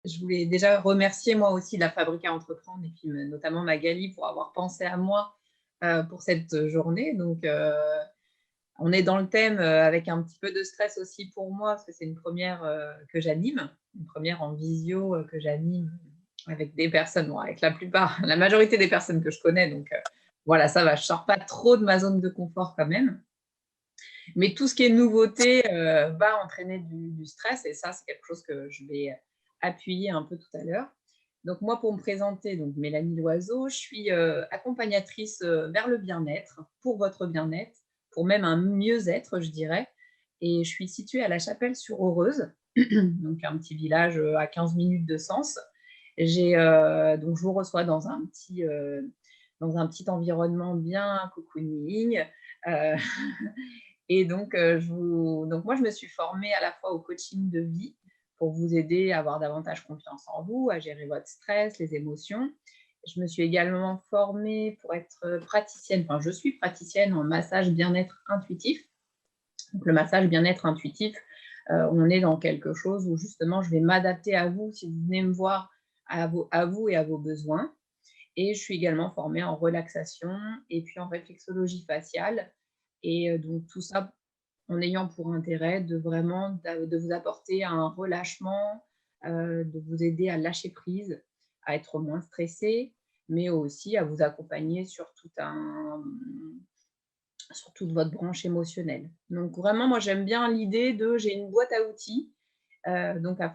je voulais déjà remercier moi aussi la Fabrique à entreprendre et puis notamment Magali pour avoir pensé à moi pour cette journée. Donc, on est dans le thème avec un petit peu de stress aussi pour moi parce que c'est une première que j'anime, une première en visio que j'anime avec des personnes, bon, avec la majorité des personnes que je connais. Donc, voilà, ça va. Je sors pas trop de ma zone de confort quand même. Mais tout ce qui est nouveauté va entraîner du stress et ça, c'est quelque chose que je vais appuyer un peu tout à l'heure. Donc moi, pour me présenter, donc Mélanie Loiseau, je suis accompagnatrice vers le bien-être, pour votre bien-être, pour même un mieux-être, je dirais. Et je suis située à La Chapelle-sur-Aureuse, donc un petit village à 15 minutes de Sens. Donc je vous reçois dans un petit environnement bien cocooning. Euh, Et donc, moi, je me suis formée à la fois au coaching de vie pour vous aider à avoir davantage confiance en vous, à gérer votre stress, les émotions. Je me suis également formée pour être praticienne, enfin, je suis praticienne en massage bien-être intuitif. Donc, le massage bien-être intuitif, on est dans quelque chose où justement, je vais m'adapter à vous si vous venez me voir à vous et à vos besoins. Et je suis également formée en relaxation et puis en réflexologie faciale. Et donc, tout ça en ayant pour intérêt de vraiment de vous apporter un relâchement, de vous aider à lâcher prise, à être moins stressé, mais aussi à vous accompagner sur toute votre branche émotionnelle. Donc vraiment, moi, j'aime bien l'idée de j'ai une boîte à outils, donc à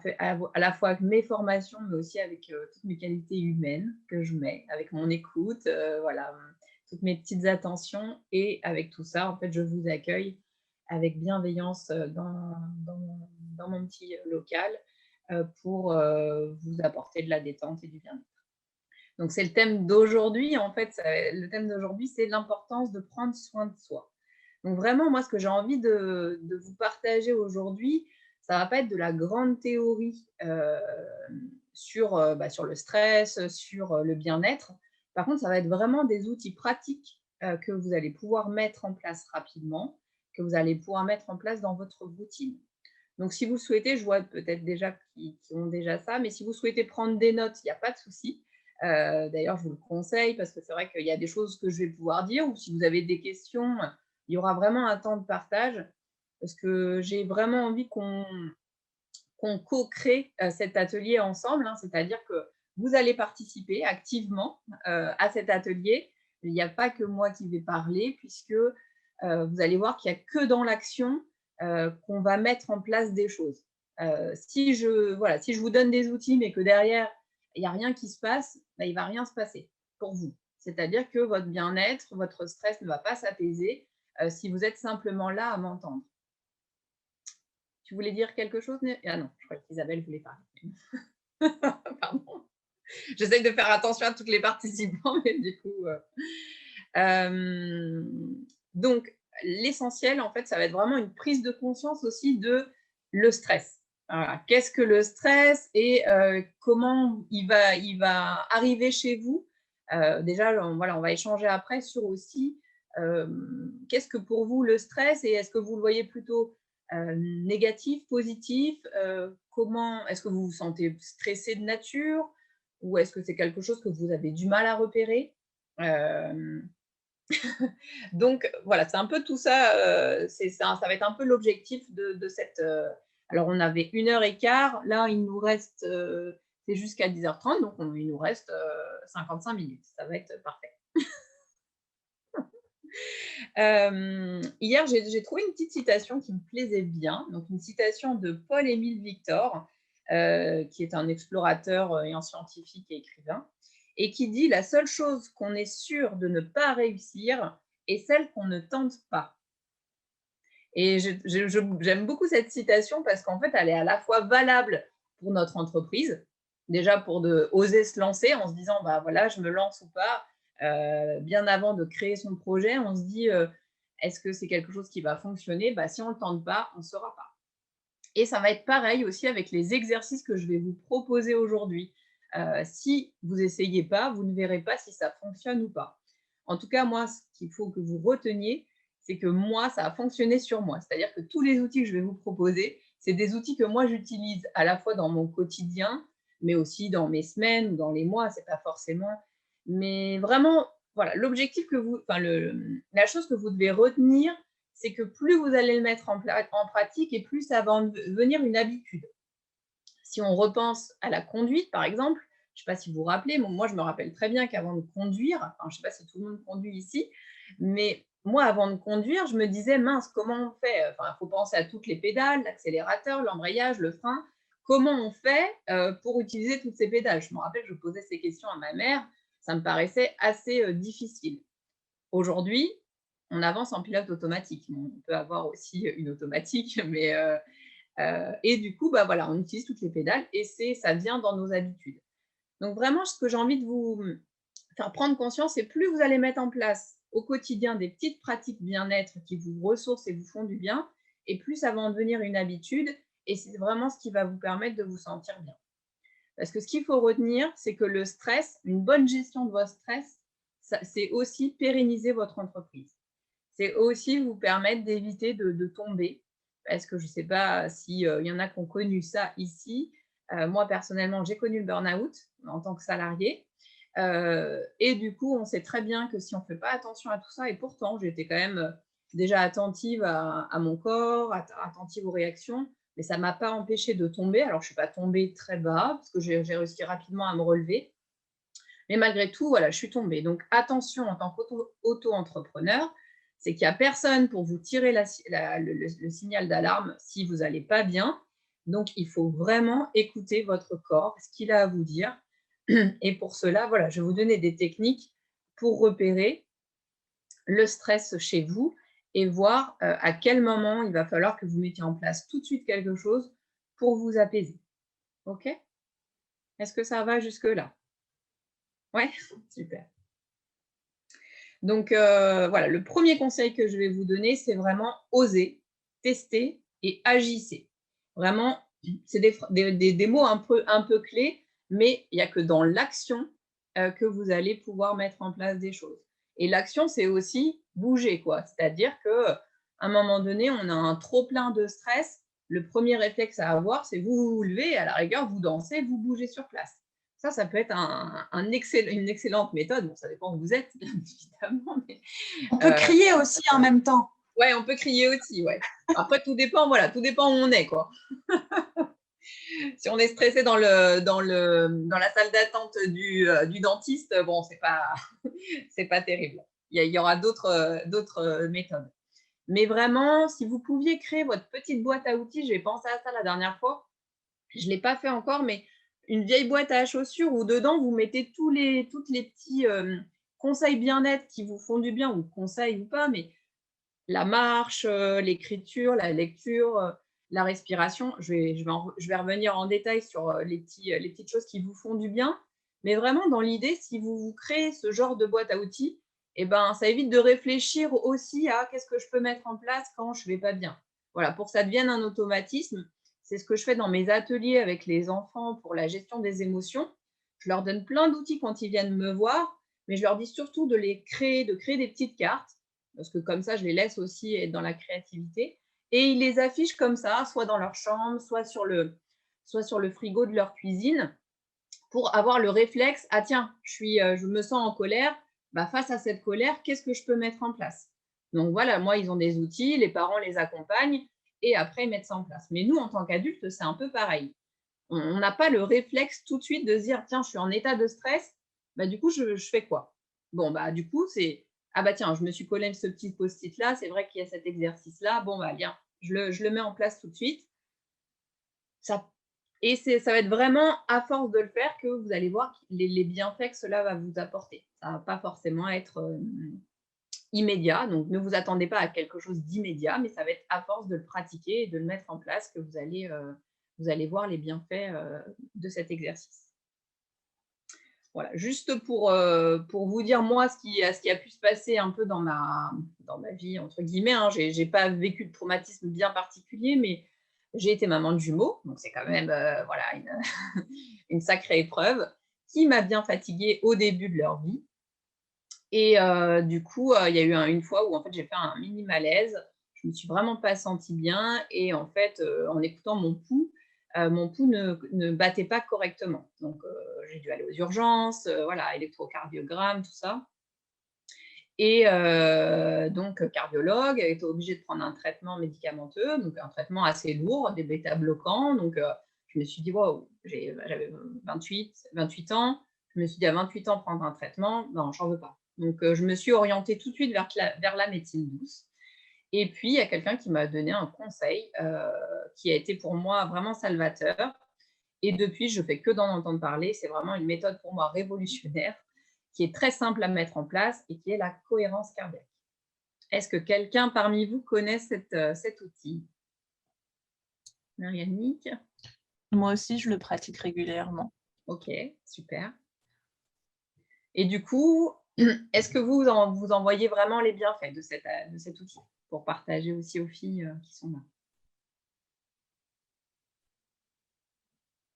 la fois avec mes formations, mais aussi avec toutes mes qualités humaines que je mets, avec mon écoute, voilà, toutes mes petites attentions. Et avec tout ça, en fait, je vous accueille avec bienveillance dans mon petit local pour vous apporter de la détente et du bien-être. Donc, c'est le thème d'aujourd'hui. En fait, le thème d'aujourd'hui, c'est l'importance de prendre soin de soi. Donc, vraiment, moi, ce que j'ai envie de vous partager aujourd'hui, ça ne va pas être de la grande théorie sur le stress, sur le bien-être. Par contre, ça va être vraiment des outils pratiques que vous allez pouvoir mettre en place rapidement, que vous allez pouvoir mettre en place dans votre routine. Donc, si vous souhaitez, je vois peut-être déjà qui ont déjà ça, mais si vous souhaitez prendre des notes, il n'y a pas de souci. D'ailleurs, je vous le conseille parce que c'est vrai qu'il y a des choses que je vais pouvoir dire ou si vous avez des questions, il y aura vraiment un temps de partage parce que j'ai vraiment envie qu'on co-crée cet atelier ensemble, hein, c'est-à-dire que vous allez participer activement à cet atelier. Il n'y a pas que moi qui vais parler puisque vous allez voir qu'il n'y a que dans l'action qu'on va mettre en place des choses. Si je vous donne des outils mais que derrière, il n'y a rien qui se passe, ben, il ne va rien se passer pour vous. C'est-à-dire que votre bien-être, votre stress ne va pas s'apaiser si vous êtes simplement là à m'entendre. Tu voulais dire quelque chose? Ah non, je crois qu'Isabelle voulait parler. Pardon. J'essaye de faire attention à toutes les participants, mais du coup. Donc, l'essentiel, en fait, ça va être vraiment une prise de conscience aussi de le stress. Voilà. Qu'est-ce que le stress et comment il va arriver chez vous? Déjà, on va échanger après sur aussi qu'est-ce que pour vous le stress et est-ce que vous le voyez plutôt négatif, positif? Comment est-ce que vous vous sentez stressé de nature ou est-ce que c'est quelque chose que vous avez du mal à repérer? Donc voilà, c'est un peu tout ça, ça va être un peu l'objectif de cette. Alors on avait 1 h 15, là il nous reste, c'est jusqu'à 10 h 30, donc il nous reste 55 minutes. Ça va être parfait. Hier, j'ai trouvé une petite citation qui me plaisait bien, donc une citation de Paul-Émile Victor, qui est un explorateur et un scientifique et écrivain, et qui dit: «La seule chose qu'on est sûr de ne pas réussir est celle qu'on ne tente pas». Et j'aime beaucoup cette citation parce qu'en fait, elle est à la fois valable pour notre entreprise, déjà pour oser se lancer en se disant, bah voilà, je me lance ou pas. Bien avant de créer son projet, on se dit, est-ce que c'est quelque chose qui va fonctionner? Bah, si on ne le tente pas, on ne saura pas. Et ça va être pareil aussi avec les exercices que je vais vous proposer aujourd'hui. Si vous n'essayez pas, vous ne verrez pas si ça fonctionne ou pas. En tout cas, moi, ce qu'il faut que vous reteniez, c'est que moi, ça a fonctionné sur moi. C'est-à-dire que tous les outils que je vais vous proposer, c'est des outils que moi, j'utilise à la fois dans mon quotidien, mais aussi dans mes semaines ou dans les mois, c'est pas forcément. Mais vraiment, voilà, l'objectif que vous, enfin, la chose que vous devez retenir, c'est que plus vous allez le mettre en pratique et plus ça va devenir une habitude. Si on repense à la conduite, par exemple, je ne sais pas si vous vous rappelez, moi je me rappelle très bien qu'avant de conduire, enfin, je ne sais pas si tout le monde conduit ici, mais moi avant de conduire, je me disais, mince, comment on fait? Enfin, il faut penser à toutes les pédales, l'accélérateur, l'embrayage, le frein. Comment on fait pour utiliser toutes ces pédales? Je me rappelle, je posais ces questions à ma mère, ça me paraissait assez difficile. Aujourd'hui, on avance en pilote automatique. Bon, on peut avoir aussi une automatique, mais et du coup, bah, voilà, on utilise toutes les pédales et ça vient dans nos habitudes. Donc vraiment, ce que j'ai envie de vous faire prendre conscience, c'est plus vous allez mettre en place au quotidien des petites pratiques bien-être qui vous ressourcent et vous font du bien, et plus ça va en devenir une habitude, et c'est vraiment ce qui va vous permettre de vous sentir bien. Parce que ce qu'il faut retenir, c'est que le stress, une bonne gestion de votre stress, c'est aussi pérenniser votre entreprise. C'est aussi vous permettre d'éviter de tomber. Parce que je ne sais pas s'il y en a qui ont connu ça ici. Moi, personnellement, j'ai connu le burn-out en tant que salarié. Et du coup, on sait très bien que si on ne fait pas attention à tout ça, et pourtant, j'étais quand même déjà attentive à mon corps, attentive aux réactions, mais ça ne m'a pas empêché de tomber. Alors, je ne suis pas tombée très bas, parce que j'ai réussi rapidement à me relever. Mais malgré tout, voilà, je suis tombée. Donc, attention en tant qu'auto-entrepreneur, c'est qu'il n'y a personne pour vous tirer le signal d'alarme si vous n'allez pas bien. Donc, il faut vraiment écouter votre corps, ce qu'il a à vous dire. Et pour cela, voilà, je vais vous donner des techniques pour repérer le stress chez vous et voir à quel moment il va falloir que vous mettiez en place tout de suite quelque chose pour vous apaiser. OK? Est-ce que ça va jusque-là? Ouais? Super. Donc voilà, le premier conseil que je vais vous donner, c'est vraiment oser, tester et agissez. Vraiment, c'est des mots un peu clés, mais il n'y a que dans l'action que vous allez pouvoir mettre en place des choses. Et l'action, c'est aussi bouger, quoi. C'est-à-dire qu'à un moment donné, on a un trop-plein de stress. Le premier réflexe à avoir, c'est vous levez, à la rigueur, vous dansez, vous bougez sur place. Ça peut être une excellente méthode. Bon, ça dépend où vous êtes, bien évidemment. Mais, On peut crier aussi en même temps. ouais, on peut crier aussi, ouais. Après, tout dépend, voilà, tout dépend où on est, quoi. Si on est stressé dans la salle d'attente du dentiste, bon, c'est pas terrible. Il y aura d'autres méthodes. Mais vraiment, si vous pouviez créer votre petite boîte à outils, j'ai pensé à ça la dernière fois. Je ne l'ai pas fait encore, mais une vieille boîte à chaussures où dedans, vous mettez tous les petits conseils bien-être qui vous font du bien, ou conseils ou pas, mais la marche, l'écriture, la lecture, la respiration. Je vais revenir en détail sur les petites choses qui vous font du bien. Mais vraiment, dans l'idée, si vous créez ce genre de boîte à outils, eh ben, ça évite de réfléchir aussi à qu'est-ce que je peux mettre en place quand je ne vais pas bien. Voilà, pour que ça devienne un automatisme. C'est ce que je fais dans mes ateliers avec les enfants pour la gestion des émotions. Je leur donne plein d'outils quand ils viennent me voir, mais je leur dis surtout de créer des petites cartes, parce que comme ça, je les laisse aussi être dans la créativité. Et ils les affichent comme ça, soit dans leur chambre, soit sur le frigo de leur cuisine, pour avoir le réflexe, ah tiens, je me sens en colère, bah, face à cette colère, qu'est-ce que je peux mettre en place? Donc voilà, moi, ils ont des outils, les parents les accompagnent, et après, ils mettent ça en place. Mais nous, en tant qu'adultes, c'est un peu pareil. On n'a pas le réflexe tout de suite de se dire, tiens, je suis en état de stress, bah, du coup, je fais quoi? Bon, bah, du coup, c'est, ah bah tiens, je me suis collé ce petit post-it là, c'est vrai qu'il y a cet exercice-là, bon, bah, bien, je le mets en place tout de suite. Ça, et ça va être vraiment à force de le faire que vous allez voir les bienfaits que cela va vous apporter. Ça ne va pas forcément être immédiat, donc ne vous attendez pas à quelque chose d'immédiat, mais ça va être à force de le pratiquer et de le mettre en place que vous allez voir les bienfaits de cet exercice. Voilà, juste pour vous dire, moi, ce qui a pu se passer un peu dans ma vie, entre guillemets, hein, j'ai pas vécu de traumatisme bien particulier, mais j'ai été maman de jumeaux, donc c'est quand même voilà, une sacrée épreuve qui m'a bien fatiguée au début de leur vie. Et du coup, il y a eu une fois où en fait, j'ai fait un mini malaise. Je me suis vraiment pas sentie bien, et en fait, en écoutant mon pouls, mon pouls ne battait pas correctement. Donc, j'ai dû aller aux urgences, voilà, électrocardiogramme, tout ça. Et donc, cardiologue, a été obligé de prendre un traitement médicamenteux, donc un traitement assez lourd, des bêta-bloquants. Donc, je me suis dit, waouh, j'avais 28 ans. Je me suis dit, à 28 ans, prendre un traitement, non, j'en veux pas. Donc, je me suis orientée tout de suite vers la médecine douce. Et puis, il y a quelqu'un qui m'a donné un conseil qui a été pour moi vraiment salvateur. Et depuis, je ne fais que d'en entendre parler. C'est vraiment une méthode pour moi révolutionnaire qui est très simple à mettre en place et qui est la cohérence cardiaque. Est-ce que quelqu'un parmi vous connaît cet outil? Marianne? Moi aussi, je le pratique régulièrement. Ok, super. Et du coup, est-ce que vous en voyez vraiment les bienfaits de cet outil pour partager aussi aux filles qui sont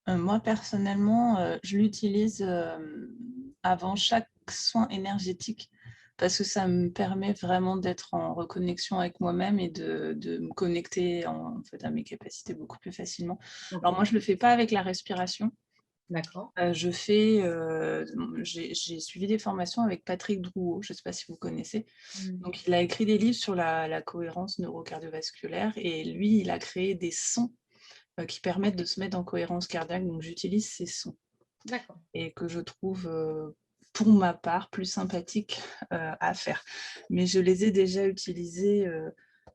là? Moi, personnellement, je l'utilise avant chaque soin énergétique parce que ça me permet vraiment d'être en reconnexion avec moi-même et de me connecter en fait, à mes capacités beaucoup plus facilement. Okay. Alors moi, je ne le fais pas avec la respiration. D'accord. J'ai suivi des formations avec Patrick Drouot, je ne sais pas si vous connaissez. Donc, il a écrit des livres sur la cohérence neurocardiovasculaire et lui, il a créé des sons qui permettent de se mettre en cohérence cardiaque. Donc, j'utilise ces sons. D'accord. Et que je trouve, pour ma part, plus sympathiques à faire. Mais je les ai déjà utilisés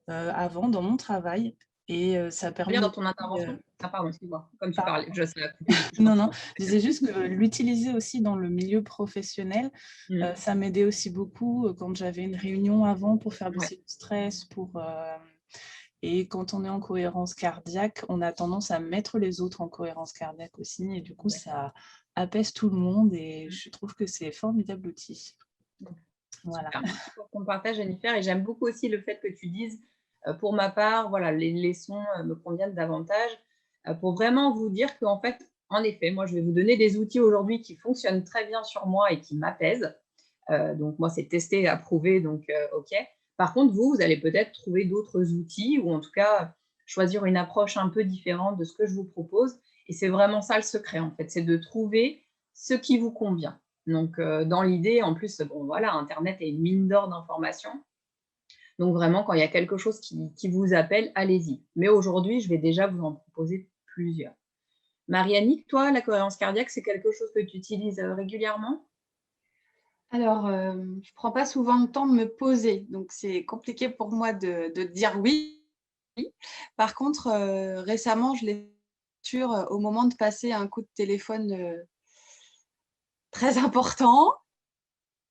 avant dans mon travail et ça permet... Bien dans ton intervention? Ah pardon, excuse-moi. Comme tu parlais, je sais. Non, je disais juste que l'utiliser aussi dans le milieu professionnel, ça m'aidait aussi beaucoup quand j'avais une réunion avant pour faire baisser le stress, et quand on est en cohérence cardiaque, on a tendance à mettre les autres en cohérence cardiaque aussi, et du coup, ça apaise tout le monde, et je trouve que c'est un formidable outil. Voilà. Merci pour ton partage, Jennifer, et j'aime beaucoup aussi le fait que tu dises, pour ma part, voilà, les sons me conviennent davantage, pour vraiment vous dire qu'en fait, en effet, moi, je vais vous donner des outils aujourd'hui qui fonctionnent très bien sur moi et qui m'apaisent. Donc moi, c'est testé et approuvé, donc OK. Par contre, vous allez peut-être trouver d'autres outils ou en tout cas choisir une approche un peu différente de ce que je vous propose. Et c'est vraiment ça le secret, en fait, c'est de trouver ce qui vous convient. Donc, dans l'idée, en plus, bon, voilà, Internet est une mine d'or d'informations. Donc, vraiment, quand il y a quelque chose qui vous appelle, allez-y. Mais aujourd'hui, je vais déjà vous en proposer plusieurs. Marianne, toi, la cohérence cardiaque, c'est quelque chose que tu utilises régulièrement? Alors, je ne prends pas souvent le temps de me poser, donc c'est compliqué pour moi de dire oui. Par contre, récemment, je l'ai fait au moment de passer un coup de téléphone très important.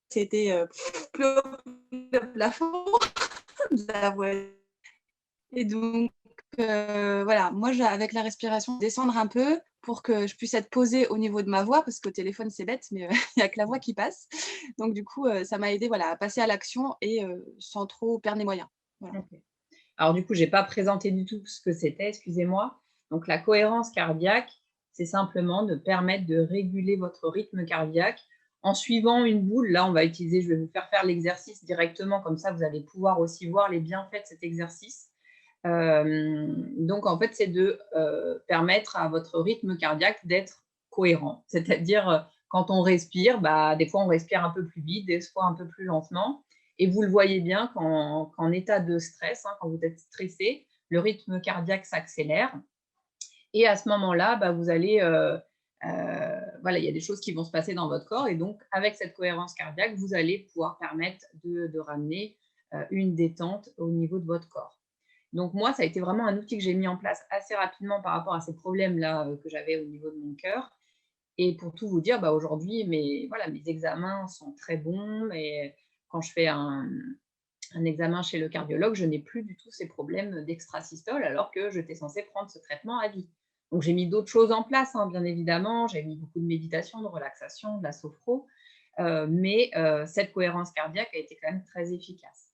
C'était le plafond de la voiture. Et donc, voilà, moi, avec la respiration, descendre un peu pour que je puisse être posée au niveau de ma voix, parce qu'au téléphone, c'est bête, mais il n'y a que la voix qui passe. Donc, du coup, ça m'a aidé voilà, à passer à l'action et sans trop perdre les moyens. Voilà. Okay. Alors, du coup, je n'ai pas présenté du tout ce que c'était, excusez-moi. Donc, la cohérence cardiaque, c'est simplement de permettre de réguler votre rythme cardiaque en suivant une boule. Là, je vais vous faire l'exercice directement, comme ça, vous allez pouvoir aussi voir les bienfaits de cet exercice. Donc, en fait, c'est de permettre à votre rythme cardiaque d'être cohérent. C'est-à-dire, quand on respire, des fois, on respire un peu plus vite, des fois un peu plus lentement. Et vous le voyez bien qu'en état de stress, quand vous êtes stressé, le rythme cardiaque s'accélère. Et à ce moment-là, vous allez, voilà, il y a des choses qui vont se passer dans votre corps. Et donc, avec cette cohérence cardiaque, vous allez pouvoir permettre de ramener une détente au niveau de votre corps. Donc, moi, ça a été vraiment un outil que j'ai mis en place assez rapidement par rapport à ces problèmes-là que j'avais au niveau de mon cœur. Et pour tout vous dire, aujourd'hui, mes examens sont très bons. Et quand je fais un examen chez le cardiologue, je n'ai plus du tout ces problèmes d'extrasystole alors que j'étais censée prendre ce traitement à vie. Donc, j'ai mis d'autres choses en place, bien évidemment. J'ai mis beaucoup de méditation, de relaxation, de la sophro. Mais cette cohérence cardiaque a été quand même très efficace.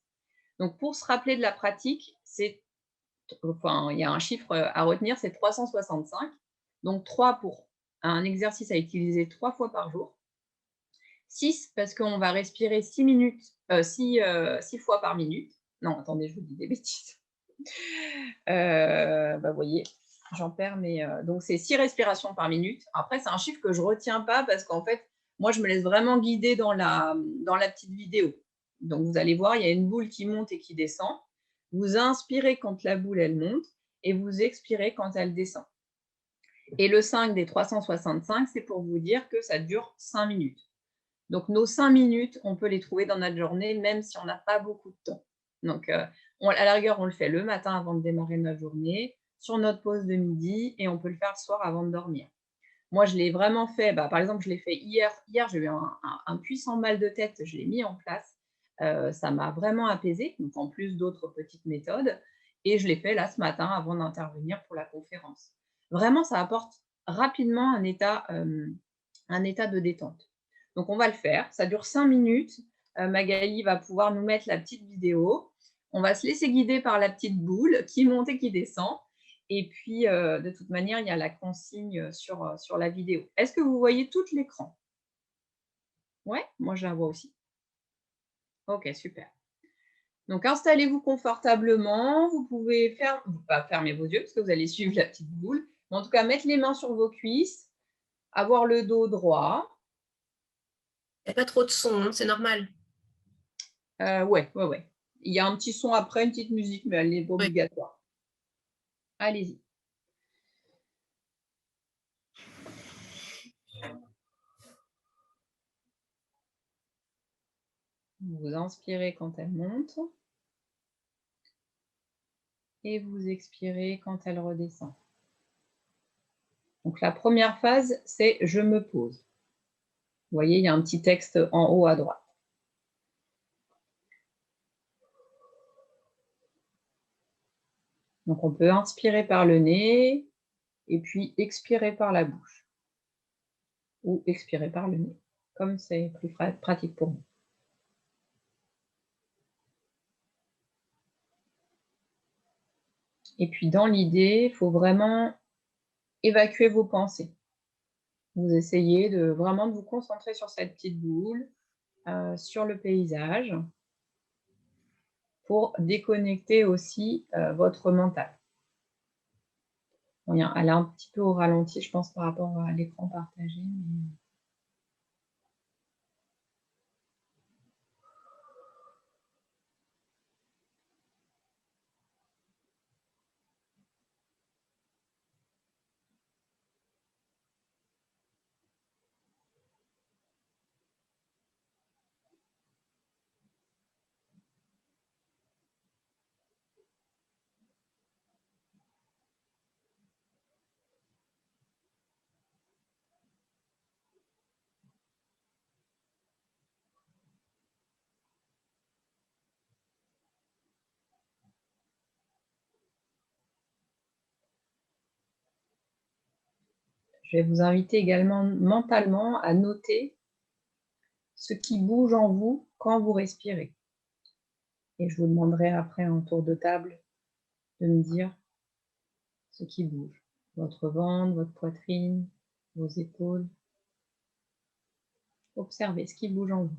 Donc, pour se rappeler de la pratique, il y a un chiffre à retenir, c'est 365. Donc, 3 pour un exercice à utiliser 3 fois par jour. 6 parce qu'on va respirer 6 fois par minute. Non, attendez, je vous dis des bêtises. Vous voyez, J'en perds, mais donc c'est 6 respirations par minute. Après, c'est un chiffre que je ne retiens pas parce qu'en fait, moi, je me laisse vraiment guider dans la petite vidéo. Donc, vous allez voir, il y a une boule qui monte et qui descend. Vous inspirez quand la boule, elle monte et vous expirez quand elle descend. Et le 5 des 365, c'est pour vous dire que ça dure 5 minutes. Donc, nos 5 minutes, on peut les trouver dans notre journée, même si on n'a pas beaucoup de temps. Donc, à la rigueur, on le fait le matin avant de démarrer notre journée, sur notre pause de midi, et on peut le faire le soir avant de dormir. Moi, je l'ai vraiment fait, par exemple, je l'ai fait hier. Hier, j'ai eu un puissant mal de tête, je l'ai mis en place. Ça m'a vraiment apaisée, donc en plus d'autres petites méthodes. Et je l'ai fait là ce matin avant d'intervenir pour la conférence. Vraiment, ça apporte rapidement un état de détente. Donc, on va le faire. Ça dure 5 minutes. Magali va pouvoir nous mettre la petite vidéo. On va se laisser guider par la petite boule qui monte et qui descend. Et puis, de toute manière, il y a la consigne sur la vidéo. Est-ce que vous voyez tout l'écran? Ouais, moi, je la vois aussi. OK, super. Donc, installez-vous confortablement. Vous pouvez pas fermer vos yeux parce que vous allez suivre la petite boule. Mais en tout cas, mettre les mains sur vos cuisses, avoir le dos droit. Il n'y a pas trop de son, hein, c'est normal. Ouais. Il y a un petit son après, une petite musique, mais elle n'est pas obligatoire. Allez-y. Vous inspirez quand elle monte et vous expirez quand elle redescend. Donc la première phase, c'est « je me pose ». Vous voyez, il y a un petit texte en haut à droite. Donc on peut inspirer par le nez et puis expirer par la bouche. Ou expirer par le nez, comme c'est plus pratique pour vous. Et puis dans l'idée, il faut vraiment évacuer vos pensées. Vous essayez vraiment de vous concentrer sur cette petite boule, sur le paysage, pour déconnecter aussi votre mental. Bon, elle est un petit peu au ralenti, je pense, par rapport à l'écran partagé. Mais... Je vais vous inviter également mentalement à noter ce qui bouge en vous quand vous respirez. Et je vous demanderai après en tour de table de me dire ce qui bouge. Votre ventre, votre poitrine, vos épaules. Observez ce qui bouge en vous.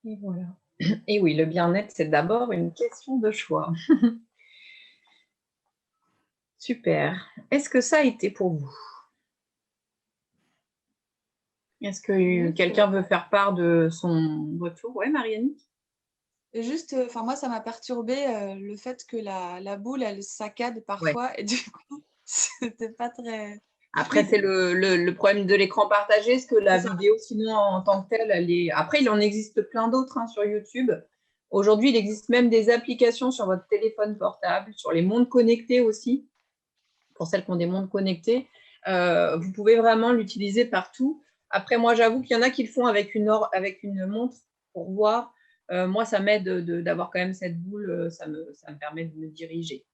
Et voilà. Et oui, le bien-être, c'est d'abord une question de choix. Super. Est-ce que ça a été pour vous? Est-ce que quelqu'un veut faire part de son retour? Oui, Marianne? Juste, moi, ça m'a perturbé le fait que la boule, elle saccade Ouais. parfois et du coup, c'était pas très Après, c'est fluide. le problème de l'écran partagé, est-ce que la C'est ça. vidéo, sinon, en tant que telle, elle est… Après, il en existe plein d'autres sur YouTube. Aujourd'hui, il existe même des applications sur votre téléphone portable, sur les montres connectées aussi, pour celles qui ont des montres connectées. Vous pouvez vraiment l'utiliser partout. Après, moi, j'avoue qu'il y en a qui le font avec une montre pour voir. Moi, ça m'aide d'avoir quand même cette boule, ça me permet de me diriger.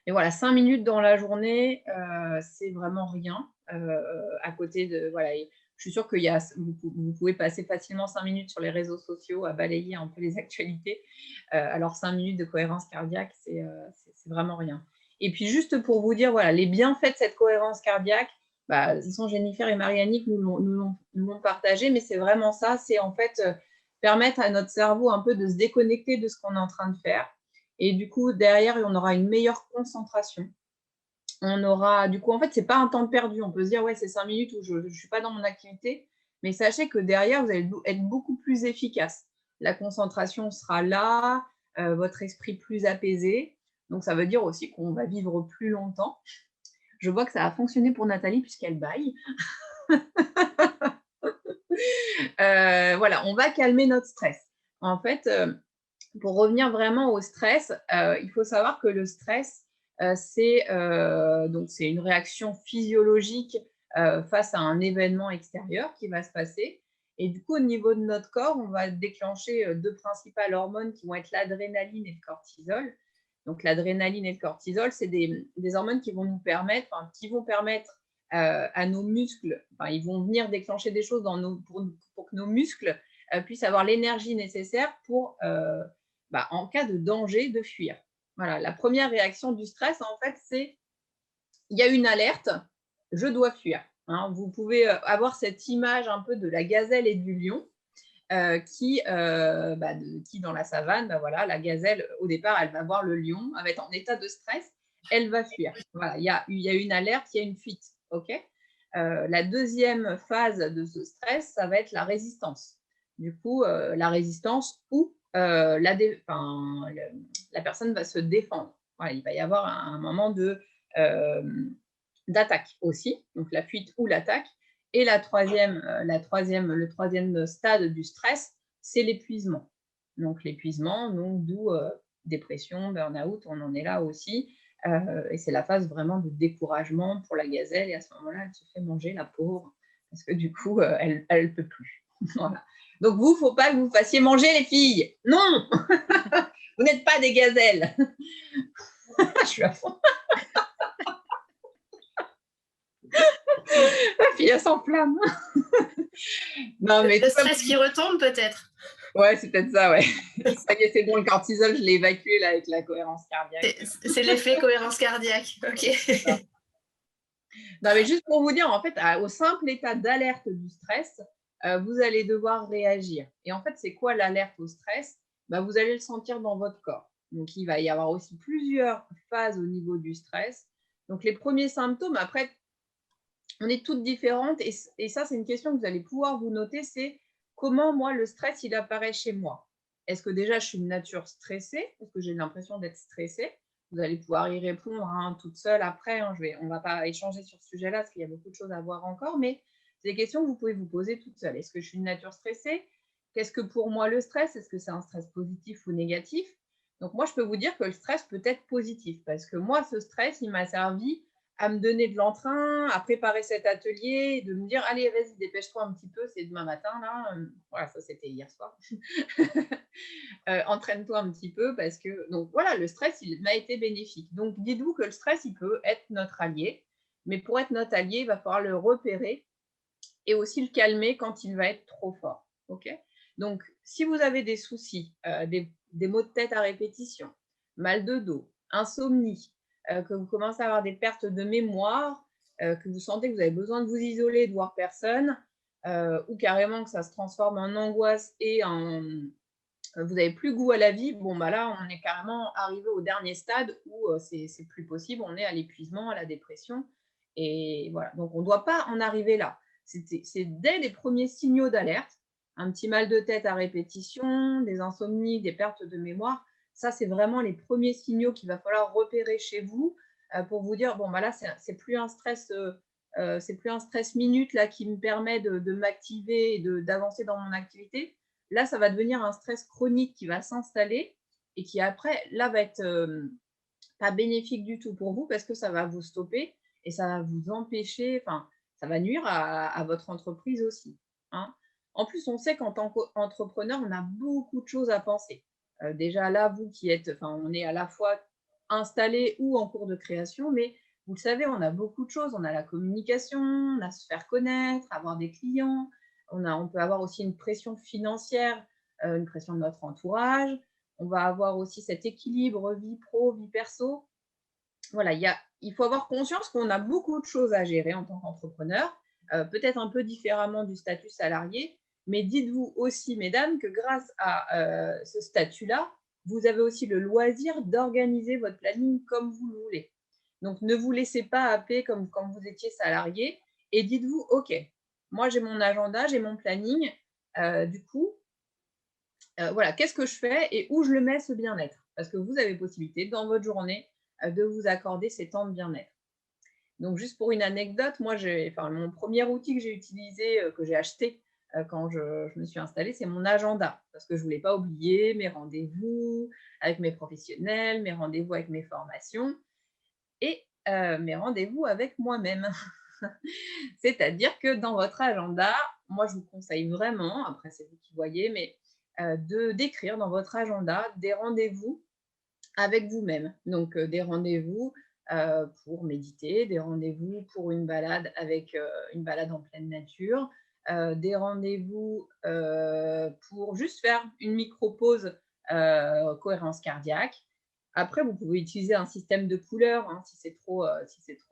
Et voilà, 5 minutes dans la journée, c'est vraiment rien. À côté de… Voilà, et je suis sûre que vous pouvez passer facilement 5 minutes sur les réseaux sociaux à balayer un peu les actualités. Alors, 5 minutes de cohérence cardiaque, c'est vraiment rien. Et puis, juste pour vous dire, voilà, les bienfaits de cette cohérence cardiaque, ils sont Jennifer et Marianne qui nous l'ont partagé, mais c'est vraiment ça, c'est en fait permettre à notre cerveau un peu de se déconnecter de ce qu'on est en train de faire. Et du coup, derrière, on aura une meilleure concentration. On aura, du coup, en fait, ce n'est pas un temps perdu. On peut se dire, ouais, c'est 5 minutes où je ne suis pas dans mon activité. Mais sachez que derrière, vous allez être beaucoup plus efficace. La concentration sera là, votre esprit plus apaisé. Donc, ça veut dire aussi qu'on va vivre plus longtemps. Je vois que ça a fonctionné pour Nathalie puisqu'elle baille. Voilà, on va calmer notre stress. En fait, pour revenir vraiment au stress, il faut savoir que le stress, c'est une réaction physiologique face à un événement extérieur qui va se passer. Et du coup, au niveau de notre corps, on va déclencher deux principales hormones qui vont être l'adrénaline et le cortisol. Donc, l'adrénaline et le cortisol, c'est des hormones qui vont nous permettre, à nos muscles, ils vont venir déclencher des choses pour que nos muscles puissent avoir l'énergie nécessaire pour en cas de danger, de fuir. Voilà, la première réaction du stress, en fait, c'est il y a une alerte, je dois fuir. Vous pouvez avoir cette image un peu de la gazelle et du lion qui, dans la savane, voilà, la gazelle, au départ, elle va voir le lion, elle va être en état de stress, elle va fuir. Voilà, il y a une alerte, il y a une fuite. Okay, la deuxième phase de ce stress, ça va être la résistance. Du coup, la résistance où la personne va se défendre. Voilà, il va y avoir un moment d'attaque aussi, donc la fuite ou l'attaque. Et le troisième stade du stress, c'est l'épuisement. Donc l'épuisement, d'où dépression, burn-out, on en est là aussi. Et c'est la phase vraiment de découragement pour la gazelle. Et à ce moment-là, elle se fait manger, la pauvre, parce que du coup, elle ne peut plus. Voilà. Donc vous, il ne faut pas que vous fassiez manger les filles. Non. Vous n'êtes pas des gazelles. Je suis à fond. La fille, elle s'enflamme. Non, mais le stress qui retombe peut-être. Ouais, c'est peut-être ça, ouais. Ça y est, c'est bon, le cortisol, je l'ai évacué là avec la cohérence cardiaque. C'est l'effet cohérence cardiaque, ok. Non, mais juste pour vous dire, en fait, au simple état d'alerte du stress, vous allez devoir réagir. Et en fait, c'est quoi l'alerte au stress? Vous allez le sentir dans votre corps. Donc, il va y avoir aussi plusieurs phases au niveau du stress. Donc, les premiers symptômes, après, on est toutes différentes. Et ça, c'est une question que vous allez pouvoir vous noter, c'est comment, moi, le stress, il apparaît chez moi. Est-ce que déjà, je suis de nature stressée? Est-ce que j'ai l'impression d'être stressée? Vous allez pouvoir y répondre toute seule après. On ne va pas échanger sur ce sujet-là parce qu'il y a beaucoup de choses à voir encore, mais c'est des questions que vous pouvez vous poser toute seule. Est-ce que je suis de nature stressée? Qu'est-ce que pour moi le stress? Est-ce que c'est un stress positif ou négatif? Donc moi, je peux vous dire que le stress peut être positif parce que moi, ce stress, il m'a servi à me donner de l'entrain, à préparer cet atelier, de me dire, allez, vas-y, dépêche-toi un petit peu, c'est demain matin, là. Voilà, ça, c'était hier soir. Entraîne-toi un petit peu parce que… Donc, voilà, le stress, il m'a été bénéfique. Donc, dites-vous que le stress, il peut être notre allié. Mais pour être notre allié, il va falloir le repérer et aussi le calmer quand il va être trop fort. Okay, donc, si vous avez des soucis, des maux de tête à répétition, mal de dos, insomnie, que vous commencez à avoir des pertes de mémoire, que vous sentez que vous avez besoin de vous isoler, de voir personne, ou carrément que ça se transforme en angoisse et vous n'avez plus goût à la vie, bon, bah là, on est carrément arrivé au dernier stade où c'est plus possible, on est à l'épuisement, à la dépression. Et voilà, donc on ne doit pas en arriver là. C'est dès les premiers signaux d'alerte, un petit mal de tête à répétition, des insomnies, des pertes de mémoire. Ça, c'est vraiment les premiers signaux qu'il va falloir repérer chez vous pour vous dire, bon, bah là, c'est plus un stress. C'est plus un stress minute là, qui me permet de m'activer et d'avancer dans mon activité. Là, ça va devenir un stress chronique qui va s'installer et qui après, là, va être pas bénéfique du tout pour vous parce que ça va vous stopper et ça va vous empêcher, enfin, ça va nuire à votre entreprise aussi, hein. En plus, on sait qu'en tant qu'entrepreneur, on a beaucoup de choses à penser. Déjà là, vous qui êtes, enfin, on est à la fois installé ou en cours de création, mais vous le savez, on a beaucoup de choses. On a la communication, on a se faire connaître, avoir des clients. On peut avoir aussi une pression financière, une pression de notre entourage. On va avoir aussi cet équilibre vie pro, vie perso. Voilà, il faut avoir conscience qu'on a beaucoup de choses à gérer en tant qu'entrepreneur, peut-être un peu différemment du statut salarié, mais dites-vous aussi, mesdames, que grâce à ce statut-là, vous avez aussi le loisir d'organiser votre planning comme vous le voulez. Donc, ne vous laissez pas happer comme quand vous étiez salarié et dites-vous, OK, moi j'ai mon agenda, j'ai mon planning, du coup, voilà, qu'est-ce que je fais et où je le mets ce bien-être? Parce que vous avez possibilité dans votre journée de vous accorder ces temps de bien-être. Donc, juste pour une anecdote, moi, mon premier outil que j'ai utilisé, que j'ai acheté quand je me suis installée, c'est mon agenda. Parce que je ne voulais pas oublier mes rendez-vous avec mes professionnels, mes rendez-vous avec mes formations et mes rendez-vous avec moi-même. C'est-à-dire que dans votre agenda, moi, je vous conseille vraiment, après c'est vous qui voyez, mais d'écrire dans votre agenda des rendez-vous avec vous-même. Donc, des rendez-vous pour méditer, des rendez-vous pour une balade une balade en pleine nature, des rendez-vous pour juste faire une micro-pause cohérence cardiaque. Après, vous pouvez utiliser un système de couleurs hein, si c'est trop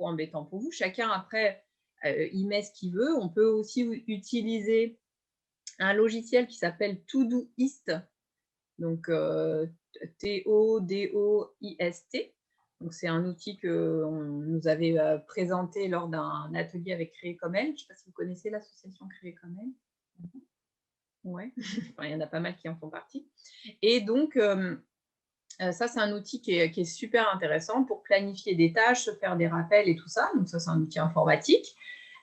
embêtant pour vous. Chacun, après, il met ce qu'il veut. On peut aussi utiliser un logiciel qui s'appelle Todoist. Donc, Todoist. Donc, c'est un outil qu'on nous avait présenté lors d'un atelier avec Créer comme elle. Je ne sais pas si vous connaissez l'association Créer comme elle. Ouais, enfin, il y en a pas mal qui en font partie. Et donc, ça, c'est un outil qui est super intéressant pour planifier des tâches, se faire des rappels et tout ça. Donc, ça, c'est un outil informatique.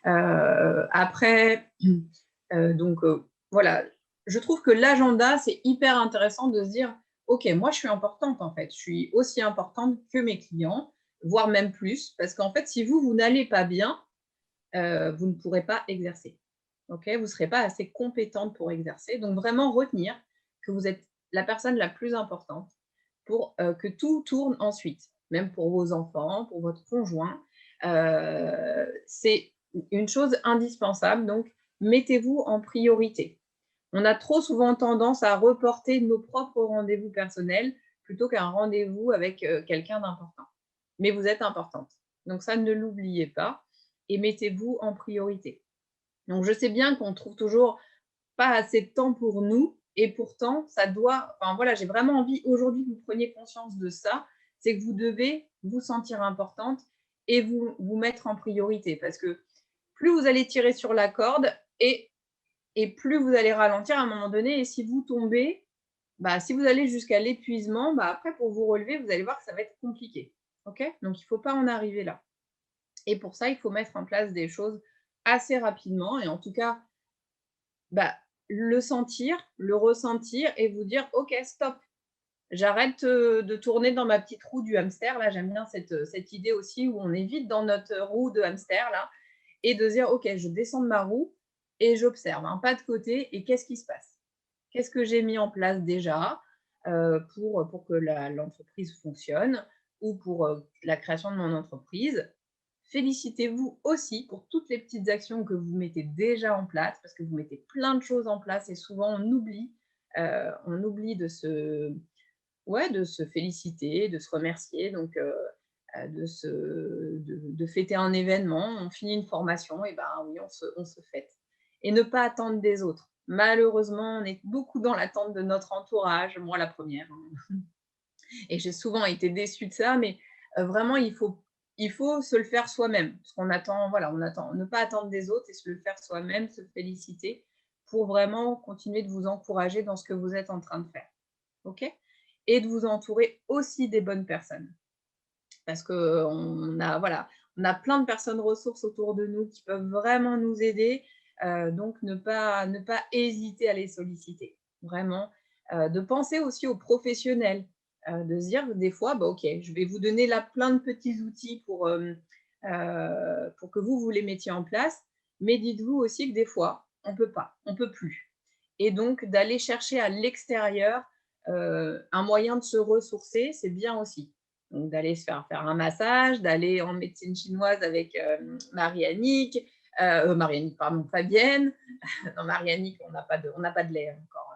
Après, voilà, je trouve que l'agenda, c'est hyper intéressant de se dire, OK, moi, je suis importante en fait. Je suis aussi importante que mes clients, voire même plus. Parce qu'en fait, si vous n'allez pas bien, vous ne pourrez pas exercer. OK? Vous ne serez pas assez compétente pour exercer. Donc, vraiment retenir que vous êtes la personne la plus importante pour que tout tourne ensuite, même pour vos enfants, pour votre conjoint. C'est une chose indispensable. Donc, mettez-vous en priorité. On a trop souvent tendance à reporter nos propres rendez-vous personnels plutôt qu'un rendez-vous avec quelqu'un d'important. Mais vous êtes importante. Donc ça, ne l'oubliez pas et mettez-vous en priorité. Donc je sais bien qu'on trouve toujours pas assez de temps pour nous et pourtant, ça doit… Enfin voilà, j'ai vraiment envie aujourd'hui que vous preniez conscience de ça, c'est que vous devez vous sentir importante et vous mettre en priorité parce que plus vous allez tirer sur la corde et plus vous allez ralentir à un moment donné. Et si vous tombez, si vous allez jusqu'à l'épuisement, après, pour vous relever, vous allez voir que ça va être compliqué. OK? Donc, il ne faut pas en arriver là. Et pour ça, il faut mettre en place des choses assez rapidement. Et en tout cas, le sentir, le ressentir et vous dire, OK, stop. J'arrête de tourner dans ma petite roue du hamster. Là, j'aime bien cette idée aussi où on est vite dans notre roue de hamster là et de dire, OK, je descends de ma roue et j'observe, un pas de côté et qu'est-ce qui se passe? Qu'est-ce que j'ai mis en place déjà pour que l'entreprise fonctionne ou pour la création de mon entreprise? Félicitez-vous aussi pour toutes les petites actions que vous mettez déjà en place parce que vous mettez plein de choses en place et souvent on oublie de se féliciter, de se remercier, donc de fêter un événement. On finit une formation, et oui, on se fête. et ne pas attendre des autres. Malheureusement, on est beaucoup dans l'attente de notre entourage, moi la première. Et j'ai souvent été déçue de ça, mais vraiment, il faut se le faire soi-même. Parce qu'on attend, voilà, on attend, ne pas attendre des autres et se le faire soi-même, se féliciter pour vraiment continuer de vous encourager dans ce que vous êtes en train de faire. OK? Et de vous entourer aussi des bonnes personnes. Parce qu'on a, voilà, on a plein de personnes ressources autour de nous qui peuvent vraiment nous aider. Donc, ne pas hésiter à les solliciter. Vraiment. De penser aussi aux professionnels. De se dire des fois, bah, OK, je vais vous donner là plein de petits outils pour que vous les mettiez en place. Mais dites-vous aussi que des fois, on ne peut pas, on ne peut plus. Et donc, d'aller chercher à l'extérieur un moyen de se ressourcer, c'est bien aussi. Donc, d'aller se faire un massage, d'aller en médecine chinoise avec Marie-Annick, pardon, Fabienne. Non, Marie-Annick, on n'a pas de lait encore.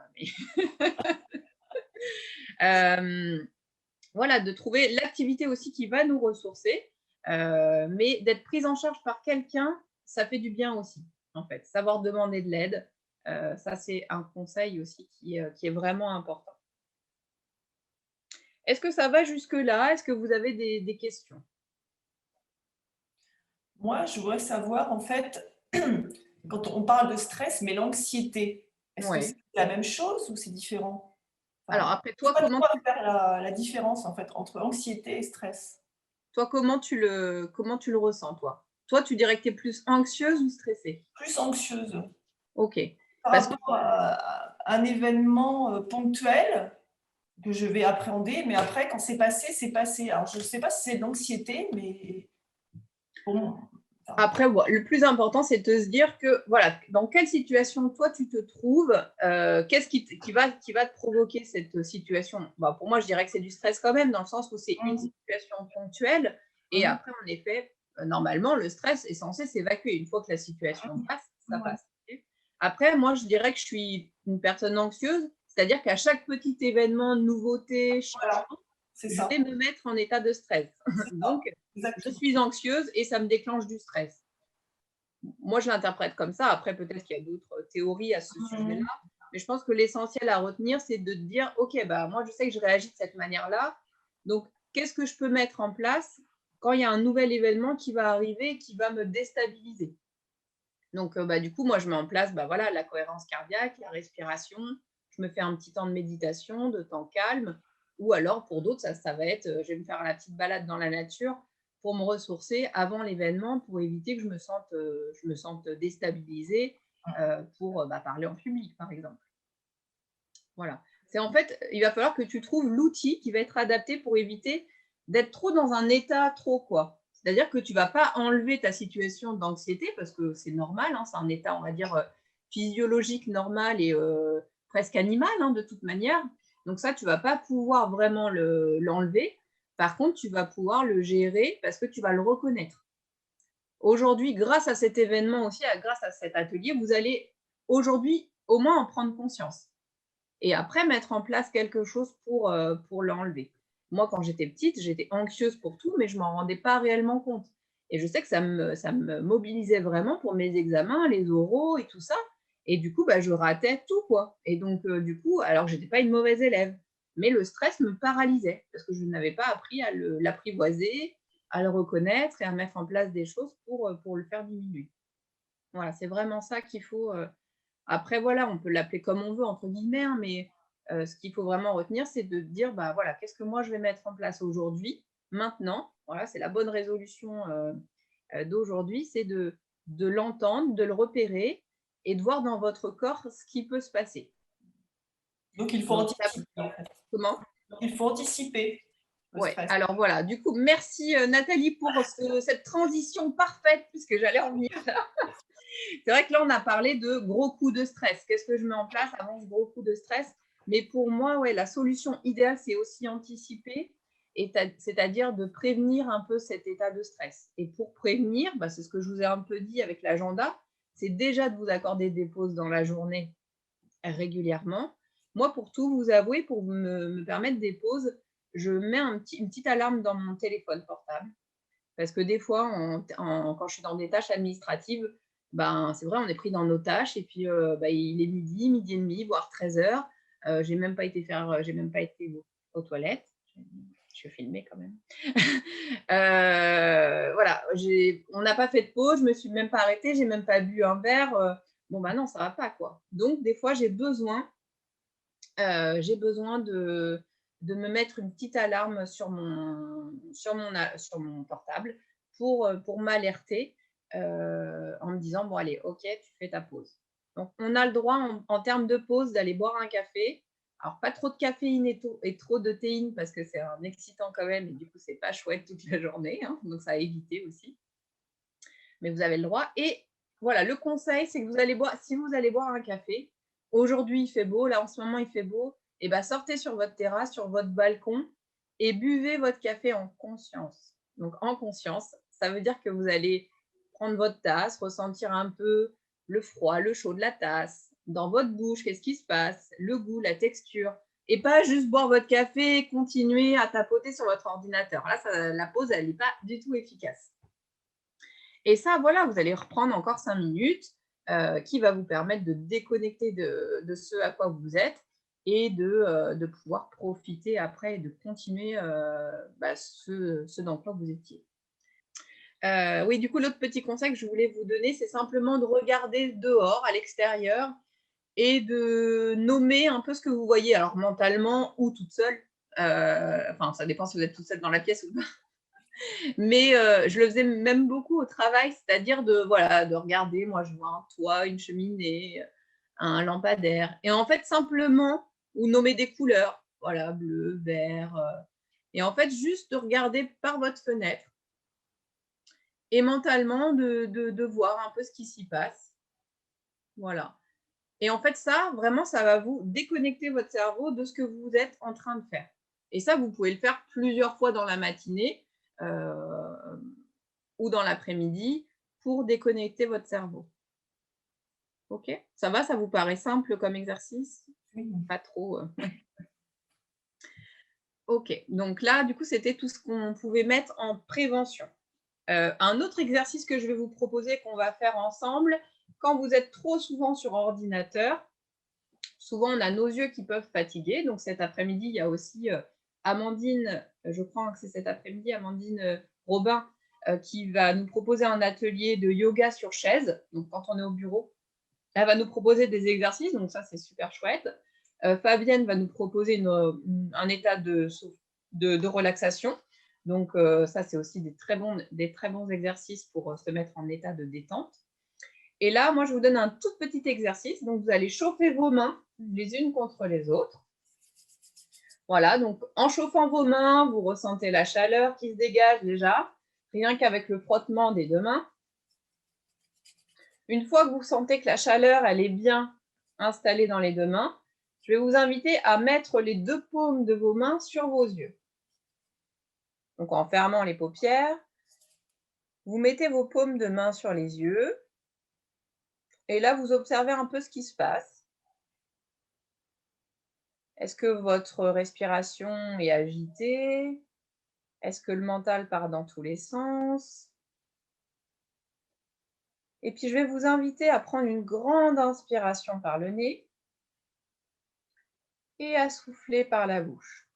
Voilà, de trouver l'activité aussi qui va nous ressourcer, mais d'être prise en charge par quelqu'un, ça fait du bien aussi, en fait. Savoir demander de l'aide, ça, c'est un conseil aussi qui est vraiment important. Est-ce que ça va jusque-là? Est-ce que vous avez des questions? Moi, je voudrais savoir, en fait, quand on parle de stress, mais l'anxiété, est-ce que Ouais. c'est la même chose ou c'est différent? Alors Enfin, après, je sais pas trop faire la différence, en fait, entre anxiété et stress. comment tu le ressens, toi? Toi, tu dirais que tu es plus anxieuse ou stressée? Plus anxieuse OK. par Parce que rapport à un événement ponctuel que je vais appréhender, mais après, quand c'est passé, c'est passé. Alors, je ne sais pas si c'est de l'anxiété, mais bon. après, le plus important, c'est de se dire que, voilà, dans quelle situation toi tu te trouves, qu'est-ce qui va te provoquer cette situation? Bah, pour moi, je dirais que c'est du stress quand même, dans le sens où c'est une situation ponctuelle. Et après, en effet, normalement, le stress est censé s'évacuer. Une fois que la situation passe, ça passe. Après, moi, je dirais que je suis une personne anxieuse, c'est-à-dire qu'à chaque petit événement, nouveauté, Voilà, changement, c'est je ça. vais me mettre en état de stress. Donc, je Exactement. suis anxieuse et ça me déclenche du stress. Moi, je l'interprète comme ça. Après, peut-être qu'il y a d'autres théories à ce sujet-là. Mais je pense que l'essentiel à retenir, c'est de te dire, OK, bah, moi, je sais que je réagis de cette manière-là. Donc, qu'est-ce que je peux mettre en place quand il y a un nouvel événement qui va arriver et qui va me déstabiliser? Donc, bah, du coup, moi, je mets en place bah, voilà, la cohérence cardiaque, la respiration. Je me fais un petit temps de méditation, de temps calme. Ou alors, pour d'autres, ça va être, je vais me faire la petite balade dans la nature pour me ressourcer avant l'événement, pour éviter que je me sente déstabilisée pour bah, parler en public, par exemple. Voilà. C'est en fait, il va falloir que tu trouves l'outil qui va être adapté pour éviter d'être trop dans un état trop quoi. C'est-à-dire que tu ne vas pas enlever ta situation d'anxiété parce que c'est normal, hein, c'est un état, on va dire, physiologique normal et presque animal hein, de toute manière. Donc ça, tu ne vas pas pouvoir vraiment l'enlever. Par contre, tu vas pouvoir le gérer parce que tu vas le reconnaître. Aujourd'hui, grâce à cet événement aussi, grâce à cet atelier, vous allez aujourd'hui au moins en prendre conscience et après mettre en place quelque chose pour l'enlever. Moi, quand j'étais petite, j'étais anxieuse pour tout, mais je ne m'en rendais pas réellement compte. Et je sais que ça me mobilisait vraiment pour mes examens, les oraux et tout ça. Et du coup, bah, je ratais tout, quoi. Et donc, du coup, alors que je n'étais pas une mauvaise élève, mais le stress me paralysait parce que je n'avais pas appris à l'apprivoiser, à le reconnaître et à mettre en place des choses pour le faire diminuer. Voilà, c'est vraiment ça qu'il faut. Après, voilà, on peut l'appeler comme on veut, entre guillemets, hein, mais ce qu'il faut vraiment retenir, c'est de dire, bah, voilà, qu'est-ce que moi je vais mettre en place aujourd'hui, maintenant. Voilà, c'est la bonne résolution d'aujourd'hui, c'est de l'entendre, de le repérer et de voir dans votre corps ce qui peut se passer. Donc, il faut Donc, anticiper, en fait. comment? Il faut anticiper le Ouais, stress. alors voilà, du coup, merci Nathalie pour cette transition parfaite, puisque j'allais en venir là. C'est vrai que là, on a parlé de gros coups de stress. Qu'est-ce que je mets en place avant ce gros coup de stress? Mais pour moi, ouais, la solution idéale, c'est aussi anticiper, c'est-à-dire de prévenir un peu cet état de stress. Et pour prévenir, bah, c'est ce que je vous ai un peu dit avec l'agenda, c'est déjà de vous accorder des pauses dans la journée régulièrement. Moi, pour tout vous avouer, pour me permettre des pauses, je mets une petite alarme dans mon téléphone portable. Parce que des fois, quand je suis dans des tâches administratives, ben, c'est vrai, on est pris dans nos tâches et puis il est midi, midi et demi, voire 13h. J'ai même pas été aux toilettes. Je vais filmer quand même. Voilà, on n'a pas fait de pause, je me suis même pas arrêtée, j'ai même pas bu un verre. Bon, bah non, ça va pas, quoi. Donc, des fois, j'ai besoin de me mettre une petite alarme sur mon portable pour m'alerter en me disant, bon, allez, OK, tu fais ta pause. Donc, on a le droit, en termes de pause, d'aller boire un café. Alors, pas trop de caféine et trop de théine parce que c'est un excitant quand même et du coup, c'est pas chouette toute la journée. Hein, donc, ça à éviter aussi. Mais vous avez le droit. Et voilà, le conseil, c'est que si vous allez boire un café, aujourd'hui il fait beau, là en ce moment il fait beau, et ben sortez sur votre terrasse, sur votre balcon et buvez votre café en conscience. Donc en conscience, ça veut dire que vous allez prendre votre tasse, ressentir un peu le froid, le chaud de la tasse, dans votre bouche, qu'est-ce qui se passe, le goût, la texture, et pas juste boire votre café et continuer à tapoter sur votre ordinateur. Là, la pause, elle n'est pas du tout efficace. Et ça, voilà, vous allez reprendre encore 5 minutes qui va vous permettre de déconnecter de ce à quoi vous êtes et de pouvoir profiter après et de continuer ce dans quoi vous étiez. Oui, du coup, l'autre petit conseil que je voulais vous donner, c'est simplement de regarder dehors, à l'extérieur, et de nommer un peu ce que vous voyez, alors mentalement ou toute seule. Enfin, ça dépend si vous êtes toute seule dans la pièce ou pas. Mais je le faisais même beaucoup au travail, c'est-à-dire de regarder, moi je vois un toit, une cheminée, un lampadaire. Et en fait, simplement, ou nommer des couleurs, voilà, bleu, vert. Et en fait, juste de regarder par votre fenêtre et mentalement de voir un peu ce qui s'y passe. Voilà. Et en fait, ça, vraiment, ça va vous déconnecter votre cerveau de ce que vous êtes en train de faire. Et ça, vous pouvez le faire plusieurs fois dans la matinée ou dans l'après-midi pour déconnecter votre cerveau. OK? Ça va? Ça vous paraît simple comme exercice? Oui. Pas trop. OK. Donc là, du coup, c'était tout ce qu'on pouvait mettre en prévention. Un autre exercice que je vais vous proposer qu'on va faire ensemble, quand vous êtes trop souvent sur ordinateur, souvent on a nos yeux qui peuvent fatiguer. Donc cet après-midi, il y a aussi Amandine, je crois que c'est cet après-midi, Amandine Robin, qui va nous proposer un atelier de yoga sur chaise. Donc quand on est au bureau, elle va nous proposer des exercices, donc ça c'est super chouette. Fabienne va nous proposer un état de relaxation. Donc ça c'est aussi des très bons exercices pour se mettre en état de détente. Et là, moi je vous donne un tout petit exercice. Donc vous allez chauffer vos mains les unes contre les autres. Voilà, donc en chauffant vos mains, vous ressentez la chaleur qui se dégage déjà, rien qu'avec le frottement des deux mains. Une fois que vous sentez que la chaleur, elle est bien installée dans les deux mains, je vais vous inviter à mettre les deux paumes de vos mains sur vos yeux. Donc en fermant les paupières, vous mettez vos paumes de main sur les yeux et là, vous observez un peu ce qui se passe. Est-ce que votre respiration est agitée? Est-ce que le mental part dans tous les sens? Et puis, je vais vous inviter à prendre une grande inspiration par le nez et à souffler par la bouche.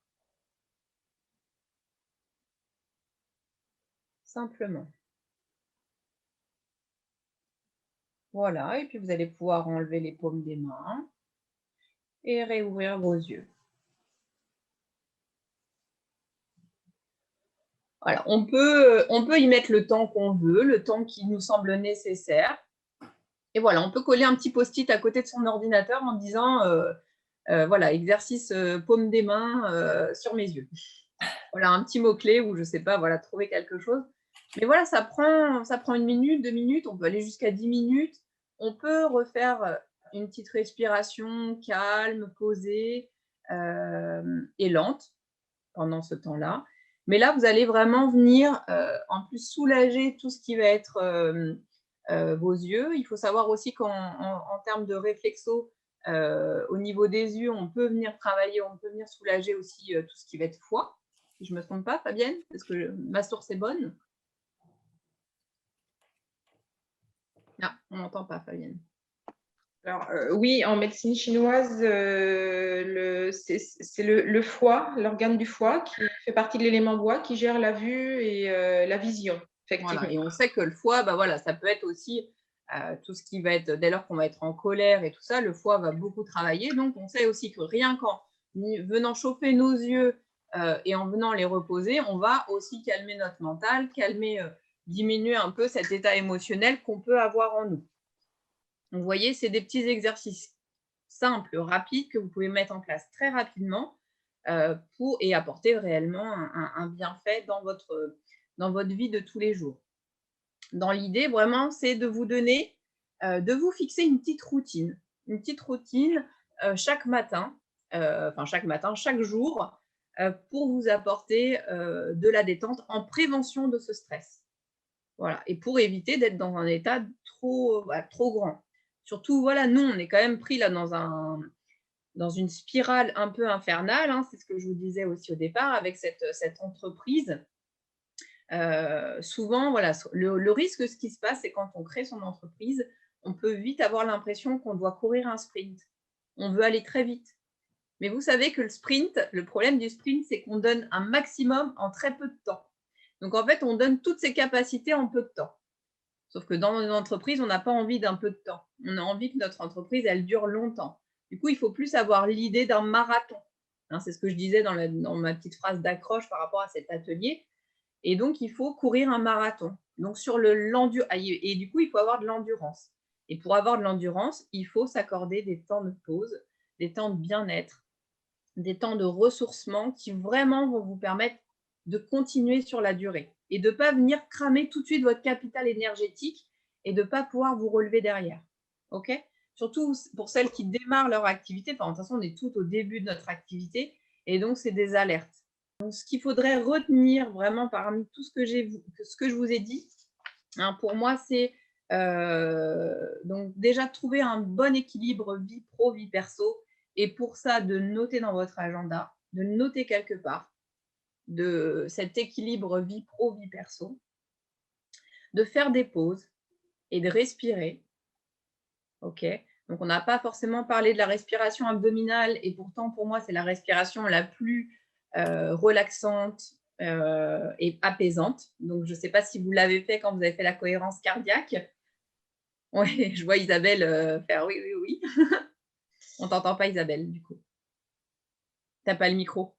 Simplement. Voilà, et puis vous allez pouvoir enlever les paumes des mains et réouvrir vos yeux. Voilà, on peut y mettre le temps qu'on veut, le temps qui nous semble nécessaire. Et voilà, on peut coller un petit post-it à côté de son ordinateur en disant voilà, exercice paume des mains sur mes yeux. Voilà, un petit mot-clé ou je ne sais pas, voilà, trouver quelque chose. Mais voilà, ça prend 1 minute, 2 minutes, on peut aller jusqu'à 10 minutes. On peut refaire une petite respiration calme, posée et lente pendant ce temps-là. Mais là, vous allez vraiment venir en plus soulager tout ce qui va être vos yeux. Il faut savoir aussi qu'en termes de réflexo, au niveau des yeux, on peut venir travailler, on peut venir soulager aussi tout ce qui va être foie. Si je ne me trompe pas, Fabienne, est-ce que ma source est bonne? Ah, on n'entend pas, Fabienne. Alors, oui, en médecine chinoise, c'est le foie, l'organe du foie, qui fait partie de l'élément bois, qui gère la vue et la vision, effectivement. Voilà. Et on sait que le foie, bah voilà, ça peut être aussi tout ce qui va être, dès lors qu'on va être en colère et tout ça, le foie va beaucoup travailler. Donc, on sait aussi que rien qu'en venant chauffer nos yeux et en venant les reposer, on va aussi calmer notre mental, diminuer un peu cet état émotionnel qu'on peut avoir en nous. Donc, vous voyez, c'est des petits exercices simples, rapides, que vous pouvez mettre en place très rapidement et apporter réellement un bienfait dans votre vie de tous les jours. Dans l'idée, vraiment, c'est de vous donner, de vous fixer une petite routine chaque matin, chaque jour, pour vous apporter de la détente en prévention de ce stress. Voilà, et pour éviter d'être dans un état trop grand. Surtout, voilà, nous, on est quand même pris là dans une spirale un peu infernale, hein, c'est ce que je vous disais aussi au départ, avec cette entreprise. Souvent, voilà, le risque, ce qui se passe, c'est quand on crée son entreprise, on peut vite avoir l'impression qu'on doit courir un sprint. On veut aller très vite. Mais vous savez que le problème du sprint, c'est qu'on donne un maximum en très peu de temps. Donc, en fait, on donne toutes ses capacités en peu de temps. Sauf que dans une entreprise, on n'a pas envie d'un peu de temps. On a envie que notre entreprise, elle dure longtemps. Du coup, il faut plus avoir l'idée d'un marathon. Hein, c'est ce que je disais dans ma petite phrase d'accroche par rapport à cet atelier. Et donc, il faut courir un marathon. Donc, et du coup, il faut avoir de l'endurance. Et pour avoir de l'endurance, il faut s'accorder des temps de pause, des temps de bien-être, des temps de ressourcement qui vraiment vont vous permettre de continuer sur la durée et de ne pas venir cramer tout de suite votre capital énergétique et de ne pas pouvoir vous relever derrière. OK ? Surtout pour celles qui démarrent leur activité. Enfin, de toute façon, on est tout au début de notre activité et donc, c'est des alertes. Donc, ce qu'il faudrait retenir vraiment parmi tout ce que je vous ai dit, hein, pour moi, c'est donc déjà trouver un bon équilibre vie pro, vie perso. Et pour ça, de noter dans votre agenda, de noter quelque part de cet équilibre vie pro, vie perso, de faire des pauses et de respirer. OK ? Donc, on n'a pas forcément parlé de la respiration abdominale et pourtant, pour moi, c'est la respiration la plus relaxante et apaisante. Donc, je ne sais pas si vous l'avez fait quand vous avez fait la cohérence cardiaque. Oui, je vois Isabelle faire oui, oui, oui. On ne t'entend pas, Isabelle, du coup. Tu n'as pas le micro.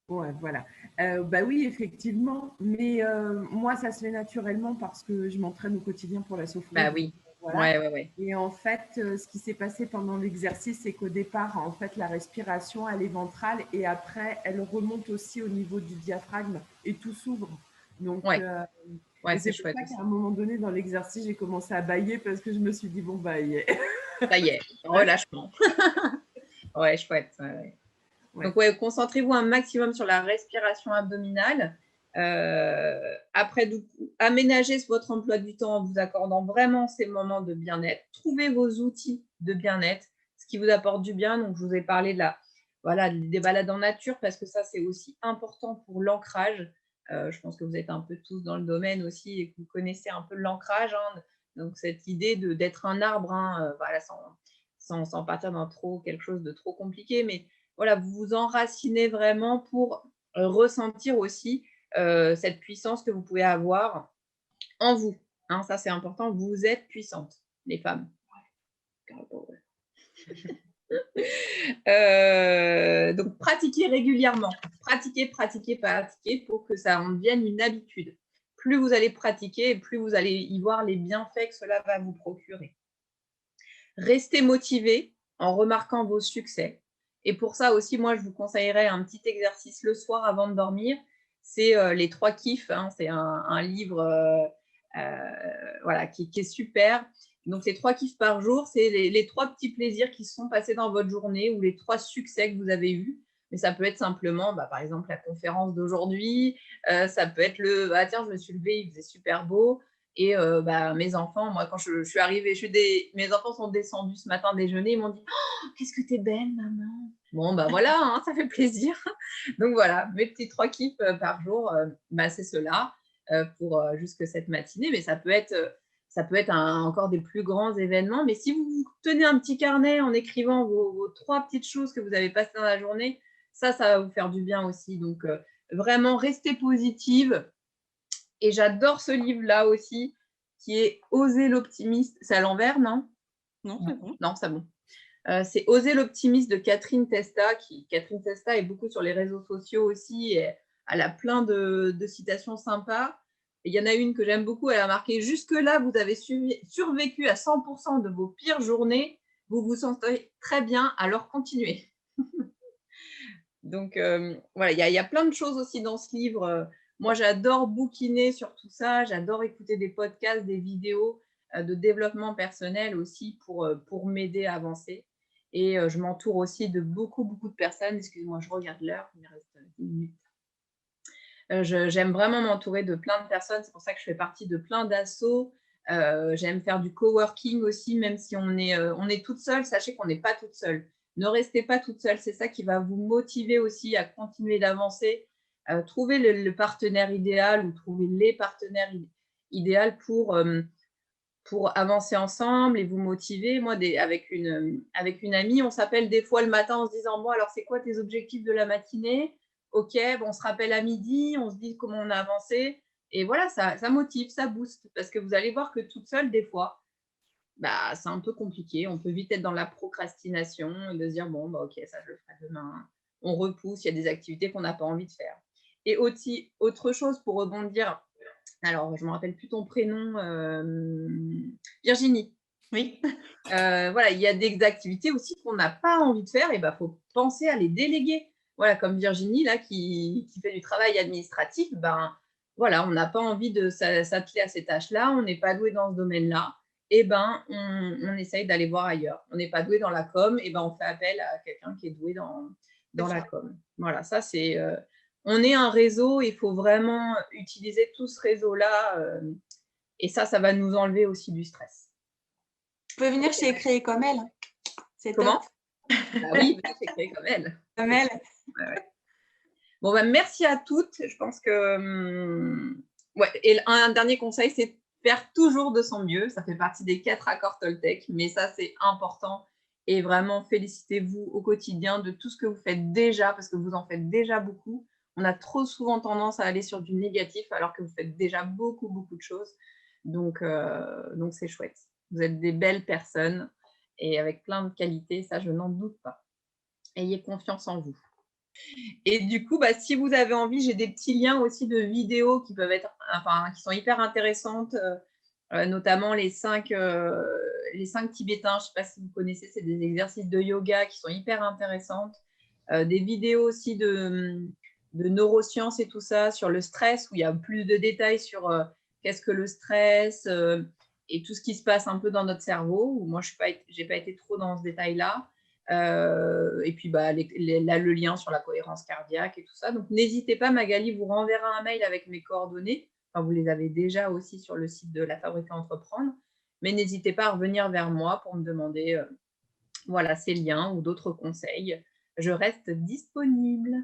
Ouais, voilà. Bah oui, effectivement. Mais moi, ça se fait naturellement parce que je m'entraîne au quotidien pour la sophrologie. Bah oui. Voilà. Ouais. Et en fait, ce qui s'est passé pendant l'exercice, c'est qu'au départ, en fait, la respiration, elle est ventrale et après, elle remonte aussi au niveau du diaphragme et tout s'ouvre. Donc, c'est pour ça qu'à un moment donné, dans l'exercice, j'ai commencé à bâiller parce que je me suis dit, bon, bah, yeah. Ça y est, relâchement. Ouais, chouette. Ouais. Donc, concentrez-vous un maximum sur la respiration abdominale. Après, aménagez votre emploi du temps en vous accordant vraiment ces moments de bien-être. Trouvez vos outils de bien-être, ce qui vous apporte du bien. Donc, je vous ai parlé des balades en nature parce que ça, c'est aussi important pour l'ancrage. Je pense que vous êtes un peu tous dans le domaine aussi et que vous connaissez un peu l'ancrage. Hein. Donc, cette idée d'être un arbre, hein, voilà, sans partir dans quelque chose de trop compliqué, mais voilà, vous vous enracinez vraiment pour ressentir aussi cette puissance que vous pouvez avoir en vous. Hein, ça, c'est important. Vous êtes puissantes, les femmes. Donc, pratiquez régulièrement. Pratiquez pour que ça en devienne une habitude. Plus vous allez pratiquer, plus vous allez y voir les bienfaits que cela va vous procurer. Restez motivé en remarquant vos succès. Et pour ça aussi, moi, je vous conseillerais un petit exercice le soir avant de dormir. C'est les 3 kiffs. Hein. C'est un livre qui est super. Donc, c'est 3 kiffs par jour. C'est les 3 petits plaisirs qui se sont passés dans votre journée ou les 3 succès que vous avez eus. Mais ça peut être simplement, par exemple, la conférence d'aujourd'hui. Ça peut être tiens, je me suis levée, il faisait super beau. Et mes enfants, moi, quand je suis arrivée, mes enfants sont descendus ce matin déjeuner, ils m'ont dit « Oh, qu'est-ce que t'es belle, maman !» Bon, voilà, hein, ça fait plaisir. Donc voilà, mes petits 3 kiffs par jour, c'est cela. pour jusque cette matinée, mais ça peut être encore des plus grands événements. Mais si vous tenez un petit carnet en écrivant vos 3 petites choses que vous avez passées dans la journée, ça va vous faire du bien aussi. Donc, vraiment, restez positive. Et j'adore ce livre-là aussi, qui est « Oser l'optimiste ». C'est à l'envers, non? Non, c'est bon. Non, c'est bon. C'est « Oser l'optimiste » de Catherine Testa. Catherine Testa est beaucoup sur les réseaux sociaux aussi. Et elle a plein de citations sympas. Et il y en a une que j'aime beaucoup. Elle a marqué « Jusque-là, vous avez survécu à 100% de vos pires journées. Vous vous sentez très bien, alors continuez. » Donc, voilà, il y a plein de choses aussi dans ce livre. Moi, j'adore bouquiner sur tout ça. J'adore écouter des podcasts, des vidéos de développement personnel aussi pour m'aider à avancer. Et je m'entoure aussi de beaucoup de personnes. Excusez-moi, je regarde l'heure. Il me reste 10 minutes. J'aime vraiment m'entourer de plein de personnes. C'est pour ça que je fais partie de plein d'assos. J'aime faire du coworking aussi, même si on est toute seule. Sachez qu'on n'est pas toute seule. Ne restez pas toute seule. C'est ça qui va vous motiver aussi à continuer d'avancer. Trouver le partenaire idéal ou trouver les partenaires idéaux pour avancer ensemble et vous motiver. Moi, avec une amie, on s'appelle des fois le matin en se disant « Bon, alors c'est quoi tes objectifs de la matinée ?» Ok, bon, on se rappelle à midi, on se dit comment on a avancé. Et voilà, ça motive, ça booste. Parce que vous allez voir que toute seule, des fois, bah, c'est un peu compliqué. On peut vite être dans la procrastination, de se dire « Bon, bah, ok, ça, je le ferai demain. » On repousse, il y a des activités qu'on n'a pas envie de faire. Et aussi, autre chose pour rebondir, alors, je ne me rappelle plus ton prénom, Virginie. Oui. Voilà, il y a des activités aussi qu'on n'a pas envie de faire, et il faut penser à les déléguer. Voilà, comme Virginie, là, qui fait du travail administratif, ben, voilà, on n'a pas envie de s'atteler à ces tâches-là, on n'est pas doué dans ce domaine-là, et ben, on essaye d'aller voir ailleurs. On n'est pas doué dans la com, et ben, on fait appel à quelqu'un qui est doué dans la com. Voilà, ça, c'est... on est un réseau, il faut vraiment utiliser tout ce réseau-là, et ça va nous enlever aussi du stress. Vous pouvez venir chez Créer comme elle. C'est Comment? top. Bah oui, c'est Créer comme elle. Comme elle. Ouais. Bon, bah, merci à toutes. Je pense que... ouais. Et un dernier conseil, c'est faire toujours de son mieux. Ça fait partie des 4 accords Toltec, mais ça, c'est important. Et vraiment, félicitez-vous au quotidien de tout ce que vous faites déjà, parce que vous en faites déjà beaucoup. On a trop souvent tendance à aller sur du négatif, alors que vous faites déjà beaucoup de choses. Donc c'est chouette. Vous êtes des belles personnes et avec plein de qualités, ça, je n'en doute pas. Ayez confiance en vous. Et du coup, bah, si vous avez envie, j'ai des petits liens aussi de vidéos qui peuvent être, qui sont hyper intéressantes, notamment les 5 Tibétains. Je ne sais pas si vous connaissez, c'est des exercices de yoga qui sont hyper intéressantes. Des vidéos aussi de neurosciences et tout ça, sur le stress, où il y a plus de détails sur qu'est-ce que le stress et tout ce qui se passe un peu dans notre cerveau. Où moi, je n'ai pas été trop dans ce détail-là. Et puis, bah, le lien sur la cohérence cardiaque et tout ça. Donc, n'hésitez pas, Magali vous renverra un mail avec mes coordonnées. Enfin, vous les avez déjà aussi sur le site de La Fabrique à Entreprendre. Mais n'hésitez pas à revenir vers moi pour me demander voilà, ces liens ou d'autres conseils. Je reste disponible.